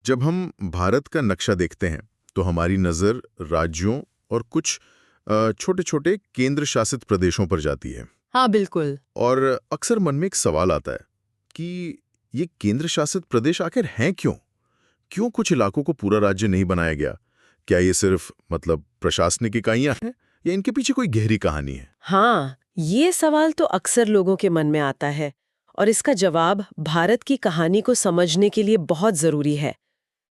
जब हम भारत का नक्शा देखते हैं तो हमारी नज़र राज्यों और कुछ छोटे छोटे केंद्र शासित प्रदेशों पर जाती है। हाँ बिल्कुल। और अक्सर मन में एक सवाल आता है कि ये केंद्र शासित प्रदेश आखिर हैं क्यों? क्यों कुछ इलाकों को पूरा राज्य नहीं बनाया गया? क्या ये सिर्फ प्रशासनिक इकाइयां हैं या इनके पीछे कोई गहरी कहानी है? हाँ, ये सवाल तो अक्सर लोगों के मन में आता है और इसका जवाब भारत की कहानी को समझने के लिए बहुत जरूरी है।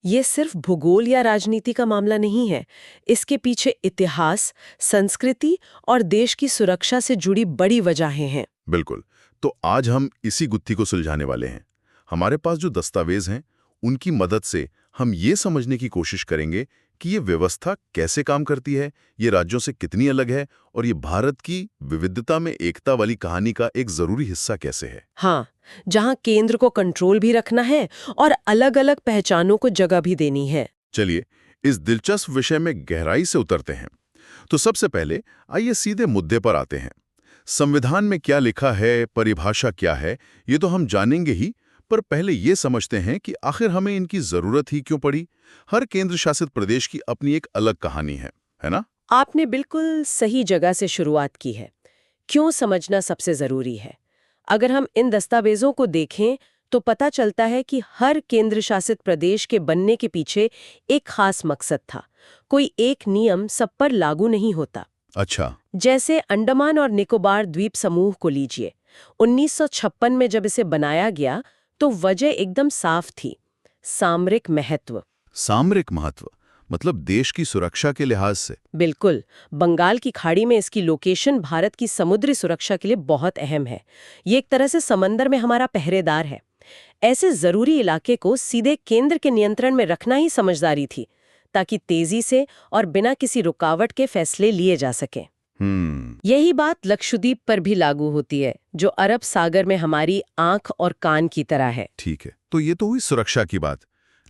ये सिर्फ भूगोल या राजनीति का मामला नहीं है। इसके पीछे इतिहास, संस्कृति और देश की सुरक्षा से जुड़ी बड़ी वजहें हैं। बिल्कुल। तो आज हम इसी गुत्थी को सुलझाने वाले हैं। हमारे पास जो दस्तावेज हैं उनकी मदद से हम ये समझने की कोशिश करेंगे कि ये व्यवस्था कैसे काम करती है, ये राज्यों से कितनी अलग है और ये भारत की विविधता में एकता वाली कहानी का एक जरूरी हिस्सा कैसे है। हाँ, जहाँ केंद्र को कंट्रोल भी रखना है और अलग-अलग पहचानों को जगह भी देनी है। चलिए इस दिलचस्प विषय में गहराई से उतरते हैं। तो सबसे पहले आइए सीधे मुद्दे पर आते हैं। संविधान में क्या लिखा है, परिभाषा क्या है, ये तो हम जानेंगे ही, पर पहले ये समझते हैं कि आखिर हमें इनकी जरूरत ही क्यों पड़ी। हर केंद्र शासित प्रदेश की अपनी एक अलग कहानी है ना? आपने बिल्कुल सही जगह से शुरुआत की है। क्यों समझना सबसे जरूरी है। अगर हम इन दस्तावेजों को देखें तो पता चलता है कि हर केंद्र शासित प्रदेश के बनने के पीछे एक खास मकसद था। कोई एक नियम सब पर लागू नहीं होता। अच्छा। जैसे अंडमान और निकोबार द्वीप समूह को लीजिए। 1956 में जब इसे बनाया गया तो वजह एकदम साफ थी, सामरिक महत्व। सामरिक महत्व मतलब देश की सुरक्षा के लिहाज से? बिल्कुल। बंगाल की खाड़ी में इसकी लोकेशन भारत की समुद्री सुरक्षा के लिए बहुत अहम है। ये एक तरह से समंदर में हमारा पहरेदार है। ऐसे जरूरी इलाके को सीधे केंद्र के नियंत्रण में रखना ही समझदारी थी, ताकि तेजी से और बिना किसी रुकावट के फैसले लिए जा सकें। यही बात लक्षद्वीप पर भी लागू होती है, जो अरब सागर में हमारी आंख और कान की तरह है। ठीक है, तो ये तो हुई सुरक्षा की बात।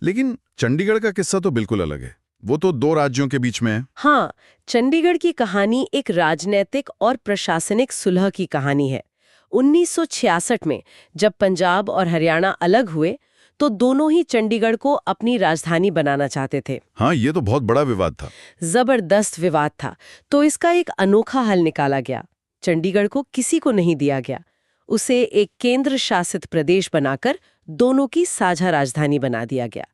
लेकिन चंडीगढ़ का किस्सा तो बिल्कुल अलग है। वो तो दो राज्यों के बीच में है। हाँ, चंडीगढ़ की कहानी एक राजनैतिक और प्रशासनिक सुलह की कहानी है। 1966 में जब पंजाब और हरियाणा अलग हुए तो दोनों ही चंडीगढ़ को अपनी राजधानी बनाना चाहते थे। हाँ, ये तो बहुत बड़ा विवाद था। जबरदस्त विवाद था। तो इसका एक अनोखा हल निकाला गया। चंडीगढ़ को किसी को नहीं दिया गया, उसे एक केंद्र शासित प्रदेश बनाकर दोनों की साझा राजधानी बना दिया गया।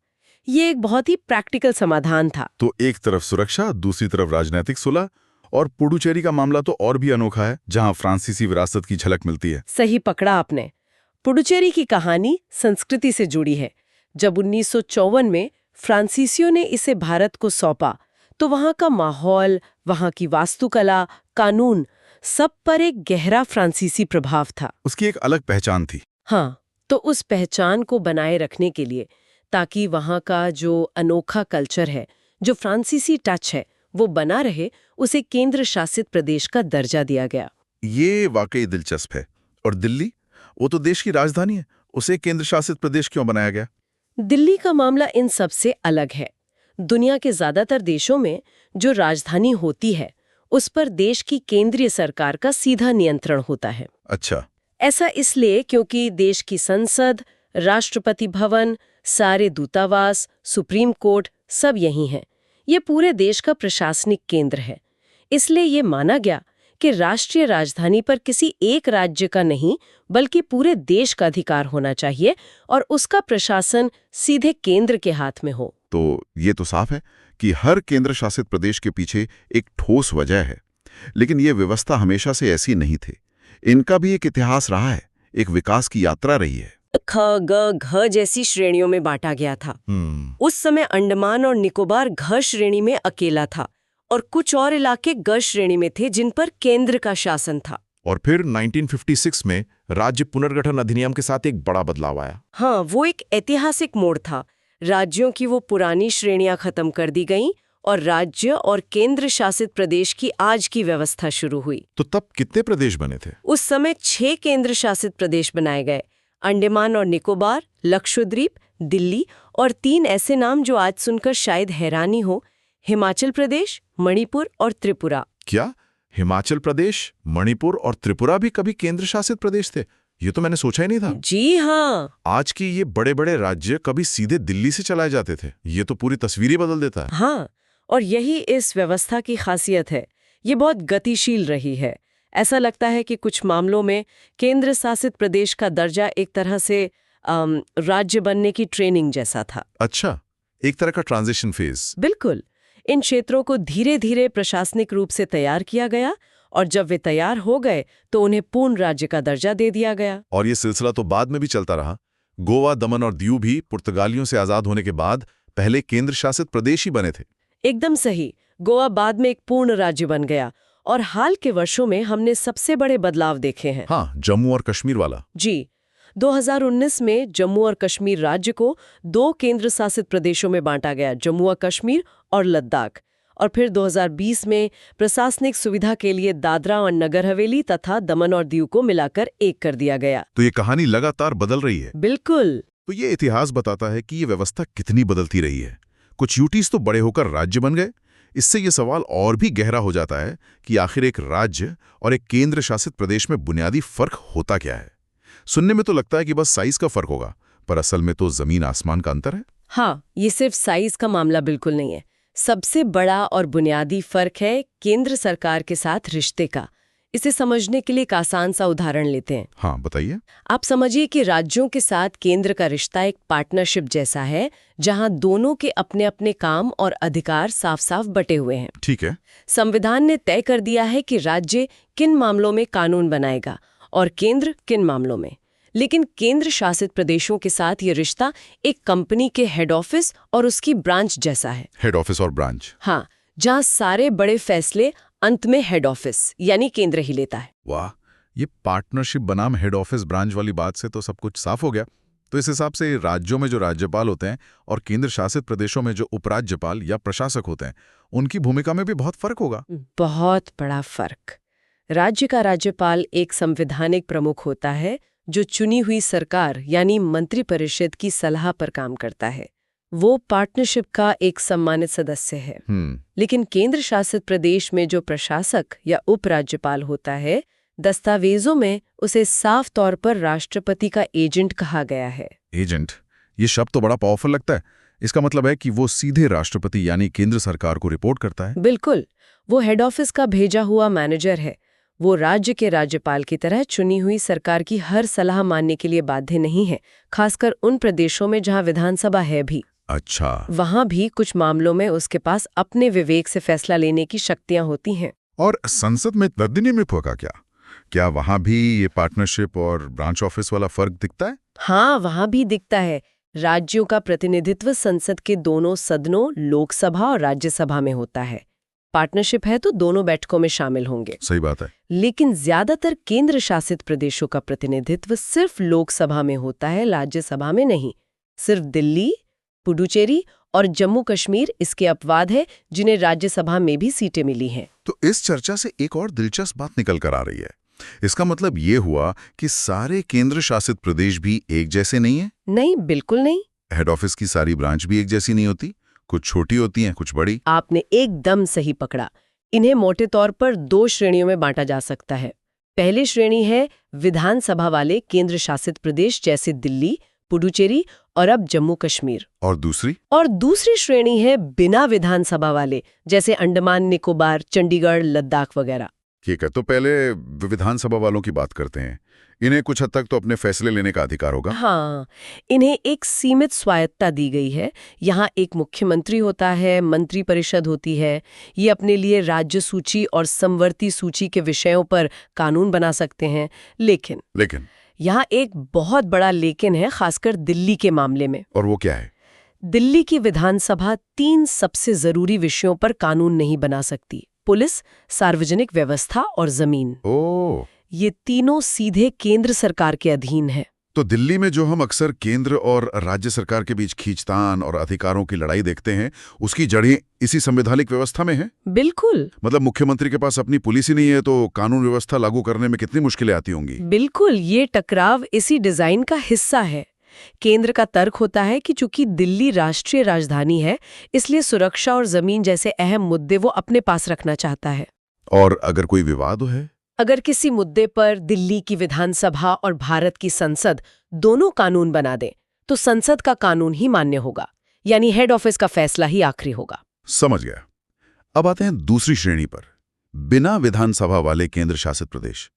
ये एक बहुत ही प्रैक्टिकल समाधान था। तो एक तरफ सुरक्षा, दूसरी तरफ राजनीतिक सुलह। और पुडुचेरी का मामला तो और भी अनोखा है, जहां फ्रांसीसी विरासत की झलक मिलती है। सही पकड़ा आपने। पुडुचेरी की कहानी संस्कृति से जुड़ी है। जब 1954 में फ्रांसीसियों ने इसे भारत को सौंपा तो वहां का माहौल, वहां की वास्तुकला, कानून, सब पर एक गहरा फ्रांसीसी प्रभाव था। उसकी एक अलग पहचान थी। हाँ, तो उस पहचान को बनाए रखने के लिए, ताकि वहां का जो अनोखा कल्चर है, जो फ्रांसीसी टच है, वो बना रहे, उसे केंद्र शासित प्रदेश का दर्जा दिया गया। ये वाकई दिलचस्प है। और दिल्ली, वो तो देश की राजधानी है, उसे केंद्र शासित प्रदेश क्यों बनाया गया? दिल्ली का मामला इन सब से अलग है। दुनिया के ज्यादातर देशों में जो राजधानी होती है, उस पर देश की केंद्रीय सरकार का सीधा नियंत्रण होता है। अच्छा। ऐसा इसलिए क्योंकि देश की संसद, राष्ट्रपति भवन, सारे दूतावास, सुप्रीम कोर्ट सब यही हैं। ये पूरे देश का प्रशासनिक केंद्र है। इसलिए ये माना गया कि राष्ट्रीय राजधानी पर किसी एक राज्य का नहीं, बल्कि पूरे देश का अधिकार होना चाहिए और उसका प्रशासन सीधे केंद्र के हाथ में हो। तो ये तो साफ है कि हर केंद्र शासित प्रदेश के पीछे एक ठोस वजह है। लेकिन ये व्यवस्था हमेशा से ऐसी नहीं थी। इनका भी एक इतिहास रहा है, एक विकास की यात्रा रही है। ख, ग, घ जैसी श्रेणियों में बांटा गया था। उस समय अंडमान और निकोबार घ श्रेणी में अकेला था और कुछ और इलाके ग श्रेणी में थे, जिन पर केंद्र का शासन था। और फिर 1956 में राज्य पुनर्गठन अधिनियम के साथ एक बड़ा बदलाव आया। हाँ, वो एक ऐतिहासिक मोड़ था। राज्यों की वो पुरानी श्रेणियां खत्म कर दी गईं और राज्य और केंद्र शासित प्रदेश की आज की व्यवस्था शुरू हुई। तो तब कितने प्रदेश बने थे? उस समय 6 केंद्र शासित प्रदेश बनाए गए। अंडमान और निकोबार, लक्षद्वीप, दिल्ली और 3 ऐसे नाम जो आज सुनकर शायद हैरानी हो, हिमाचल प्रदेश, मणिपुर और त्रिपुरा। क्या हिमाचल प्रदेश, मणिपुर और त्रिपुरा भी कभी केंद्र शासित प्रदेश थे? ये तो मैंने सोचा ही नहीं था। जी हाँ। आज के ये बड़े बड़े राज्य कभी सीधे दिल्ली से चलाए जाते थे, ये तो पूरी तस्वीर ही बदल देता है। हाँ, और यही इस व्यवस्था की खासियत है। ये बहुत गतिशील रही है। ऐसा लगता है कि कुछ मामलों में केंद्र शासित प्रदेश का दर्जा एक तरह से राज्य बनने की ट्रेनिंग जैसा था। अच्छा, एक तरह का ट्रांजिशन फेज। बिल्कुल। इन क्षेत्रों को धीरे धीरे प्रशासनिक रूप से तैयार किया गया और जब वे तैयार हो गए तो उन्हें पूर्ण राज्य का दर्जा दे दिया गया। और ये सिलसिला तो बाद में भी चलता रहा। गोवा, दमन और दीव भी पुर्तगालियों से आजाद होने के बाद पहले केंद्र शासित प्रदेश ही बने थे। एकदम सही। गोवा बाद में एक पूर्ण राज्य बन गया और हाल के वर्षों में हमने सबसे बड़े बदलाव देखे हैं। हाँ, जम्मू और कश्मीर वाला। जी, 2019 में जम्मू और कश्मीर राज्य को 2 केंद्र शासित प्रदेशों में बांटा गया, जम्मू और कश्मीर और लद्दाख। और फिर 2020 में प्रशासनिक सुविधा के लिए दादरा और नगर हवेली तथा दमन और दीव को मिलाकर एक कर दिया गया। तो ये कहानी लगातार बदल रही है। बिल्कुल। तो ये इतिहास बताता है कि ये व्यवस्था कितनी बदलती रही है। कुछ यूटीज तो बड़े होकर राज्य बन गए। इससे ये सवाल और भी गहरा हो जाता है कि आखिर एक राज्य और एक केंद्र शासित प्रदेश में बुनियादी फर्क होता क्या है। सुनने में तो लगता है कि बस साइज का फर्क होगा, पर असल में तो जमीन आसमान का अंतर है। हाँ, ये सिर्फ साइज का मामला बिल्कुल नहीं है। सबसे बड़ा और बुनियादी फर्क है केंद्र सरकार के साथ रिश्ते का। इसे समझने के लिए एक आसान सा उदाहरण लेते हैं। हाँ, बताइए। आप समझिए कि राज्यों के साथ केंद्र का रिश्ता एक पार्टनरशिप जैसा है, जहां दोनों के अपने अपने काम और अधिकार साफ साफ बटे हुए हैं। ठीक है। संविधान ने तय कर दिया है कि राज्य किन मामलों में कानून बनाएगा और केंद्र किन मामलों में। लेकिन केंद्र शासित प्रदेशों के साथ ये रिश्ता एक कंपनी के हेड ऑफिस और उसकी ब्रांच जैसा है। हेड ऑफिस और ब्रांच। हाँ, जहां सारे बड़े फैसले अंत में हेड ऑफिस यानी केंद्र ही लेता है। वाह, ये पार्टनरशिप बनाम हेड ऑफिस ब्रांच वाली बात से तो सब कुछ साफ हो गया। तो इस हिसाब से राज्यों में जो राज्यपाल होते हैं और केंद्र शासित प्रदेशों में जो उपराज्यपाल या प्रशासक होते हैं, उनकी भूमिका में भी बहुत फर्क होगा। बहुत बड़ा फर्क। राज्य का राज्यपाल एक संवैधानिक प्रमुख होता है जो चुनी हुई सरकार यानी मंत्रिपरिषद की सलाह पर काम करता है। वो पार्टनरशिप का एक सम्मानित सदस्य है। लेकिन केंद्र शासित प्रदेश में जो प्रशासक या उपराज्यपाल होता है, दस्तावेजों में उसे साफ तौर पर राष्ट्रपति का एजेंट कहा गया है। एजेंट, ये शब्द तो बड़ा पावरफुल लगता है। इसका मतलब है कि वो सीधे राष्ट्रपति यानी केंद्र सरकार को रिपोर्ट करता है। बिल्कुल, वो हेड ऑफिस का भेजा हुआ मैनेजर है। वो राज्य के राज्यपाल की तरह चुनी हुई सरकार की हर सलाह मानने के लिए बाध्य नहीं है, खासकर उन प्रदेशों में जहां विधानसभा है भी। अच्छा। वहां भी कुछ मामलों में उसके पास अपने विवेक से फैसला लेने की शक्तियां होती हैं। और संसद में तर्कनियमित होगा क्या वहां भी ये पार्टनरशिप और ब्रांच ऑफिस वाला फर्क दिखता है? हाँ, वहां भी दिखता है। राज्यों का प्रतिनिधित्व संसद के दोनों सदनों, लोकसभा और राज्यसभा में होता है। पार्टनरशिप है तो दोनों बैठकों में शामिल होंगे। सही बात है। लेकिन ज्यादातर केंद्र शासित प्रदेशों का प्रतिनिधित्व सिर्फ लोकसभा में होता है, राज्यसभा में नहीं। सिर्फ दिल्ली, पुडुचेरी और जम्मू कश्मीर इसके अपवाद है, जिन्हें राज्यसभा में भी सीटें मिली हैं। तो इस चर्चा से एक और दिलचस्प बात निकल कर आ रही है। इसका मतलब ये हुआ कि सारे केंद्र शासित प्रदेश भी एक जैसे नहीं है? नहीं, बिल्कुल नहीं। हेड ऑफिस की सारी ब्रांच भी एक जैसी नहीं होती। कुछ छोटी होती हैं, कुछ बड़ी। आपने एकदम सही पकड़ा। इन्हें मोटे तौर पर 2 श्रेणियों में बांटा जा सकता है। पहली श्रेणी है विधानसभा वाले केंद्र शासित प्रदेश जैसे दिल्ली, पुडुचेरी और अब जम्मू कश्मीर। और दूसरी? और दूसरी श्रेणी है बिना विधानसभा वाले, जैसे अंडमान निकोबार, चंडीगढ़, लद्दाख वगैरह। ठीक है, तो पहले विधानसभा वालों की बात करते हैं। इन्हें कुछ हद तक तो अपने फैसले लेने का अधिकार होगा। हाँ, इन्हें एक सीमित स्वायत्तता दी गई है। यहाँ एक मुख्यमंत्री होता है, मंत्री परिषद होती है। ये अपने लिए राज्य सूची और समवर्ती सूची के विषयों पर कानून बना सकते हैं। लेकिन यहाँ एक बहुत बड़ा लेकिन है, खासकर दिल्ली के मामले में। और वो क्या है? दिल्ली की विधानसभा 3 सबसे जरूरी विषयों पर कानून नहीं बना सकती: पुलिस, सार्वजनिक व्यवस्था और जमीन। ओह, ये तीनों सीधे केंद्र सरकार के अधीन है। तो दिल्ली में जो हम अक्सर केंद्र और राज्य सरकार के बीच खींचतान और अधिकारों की लड़ाई देखते हैं, उसकी जड़ें इसी संवैधानिक व्यवस्था में हैं? बिल्कुल। मतलब मुख्यमंत्री के पास अपनी पुलिस ही नहीं है तो कानून व्यवस्था लागू करने में कितनी मुश्किलें आती होंगी। बिल्कुल, ये टकराव इसी डिजाइन का हिस्सा है। केंद्र का तर्क होता है कि चूंकि दिल्ली राष्ट्रीय राजधानी है, इसलिए सुरक्षा और जमीन जैसे अहम मुद्दे वो अपने पास रखना चाहता है। और अगर कोई विवाद है? अगर किसी मुद्दे पर दिल्ली की विधानसभा और भारत की संसद दोनों कानून बना दें तो संसद का कानून ही मान्य होगा, यानी हेड ऑफिस का फैसला ही आखिरी होगा। समझ गया। अब आते हैं दूसरी श्रेणी पर, बिना विधानसभा वाले केंद्र शासित प्रदेश,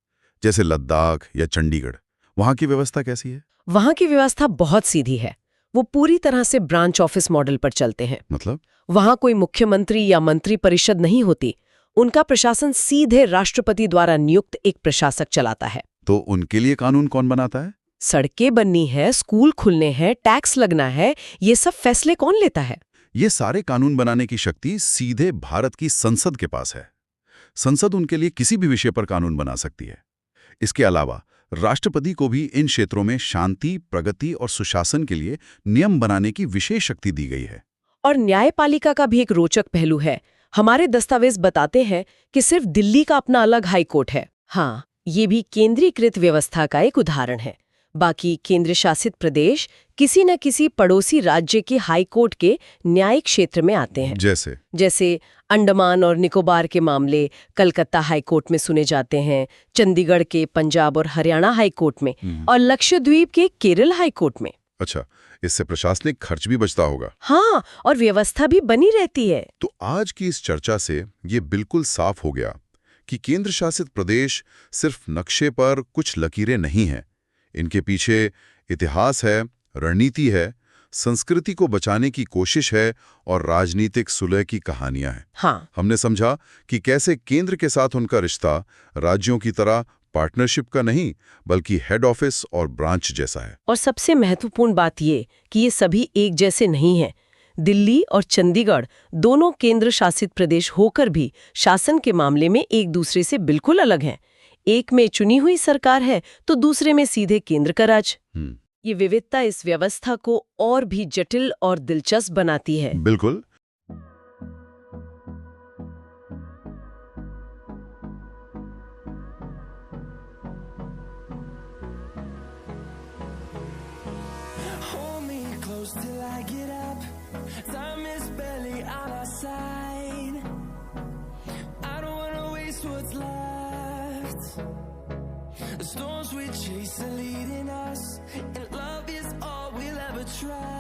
जैसे लद्दाख या चंडीगढ़। वहां की व्यवस्था कैसी है? वहां की व्यवस्था बहुत सीधी है। वो पूरी तरह से ब्रांच ऑफिस मॉडल पर चलते हैं। मतलब? वहां कोई मुख्यमंत्री या मंत्री परिषद नहीं होती। उनका प्रशासन सीधे राष्ट्रपति द्वारा नियुक्त एक प्रशासक चलाता है। तो उनके लिए कानून कौन बनाता है? सड़कें बननी है, स्कूल खुलने हैं, टैक्स लगना है, ये सब फैसले कौन लेता है? ये सारे कानून बनाने की शक्ति सीधे भारत की संसद के पास है। संसद उनके लिए किसी भी विषय पर कानून बना सकती है। इसके अलावा राष्ट्रपति को भी इन क्षेत्रों में शांति, प्रगति और सुशासन के लिए नियम बनाने की विशेष शक्ति दी गई है। और न्यायपालिका का भी एक रोचक पहलू है। हमारे दस्तावेज बताते हैं कि सिर्फ दिल्ली का अपना अलग हाई कोर्ट है। हाँ, ये भी केंद्रीकृत व्यवस्था का एक उदाहरण है। बाकी केंद्र शासित प्रदेश किसी न किसी पड़ोसी राज्य के हाई कोर्ट के न्यायिक क्षेत्र में आते हैं। जैसे अंडमान और निकोबार के मामले कलकत्ता हाई कोर्ट में सुने जाते हैं, चंडीगढ़ के पंजाब और हरियाणा हाई कोर्ट में, और लक्षद्वीप के केरल हाई कोर्ट में। अच्छा, इससे प्रशासनिक खर्च भी बचता होगा। हाँ, और व्यवस्था भी बनी रहती है। तो आज की इस चर्चा से ये बिल्कुल साफ हो गया कि केंद्र शासित प्रदेश सिर्फ नक्शे पर कुछ लकीरें नहीं हैं। इनके पीछे इतिहास है, रणनीति है, संस्कृति को बचाने की कोशिश है और राजनीतिक सुलह की कहानियां हैं। हाँ। हमने समझा कि कैसे केंद्र के साथ उनका रिश्ता राज्यों की तरह पार्टनरशिप का नहीं बल्कि हेड ऑफिस और ब्रांच जैसा है। और सबसे महत्वपूर्ण बात ये कि ये सभी एक जैसे नहीं हैं। दिल्ली और चंडीगढ़ दोनों केंद्र शासित प्रदेश होकर भी शासन के मामले में एक दूसरे से बिल्कुल अलग हैं। एक में चुनी हुई सरकार है तो दूसरे में सीधे केंद्र का राज। ये विविधता इस व्यवस्था को और भी जटिल और दिलचस्प बनाती है। बिल्कुल। Till I get up, time is barely on our side. I don't wanna waste what's left. The storms we chase are leading us, and love is all we'll ever try.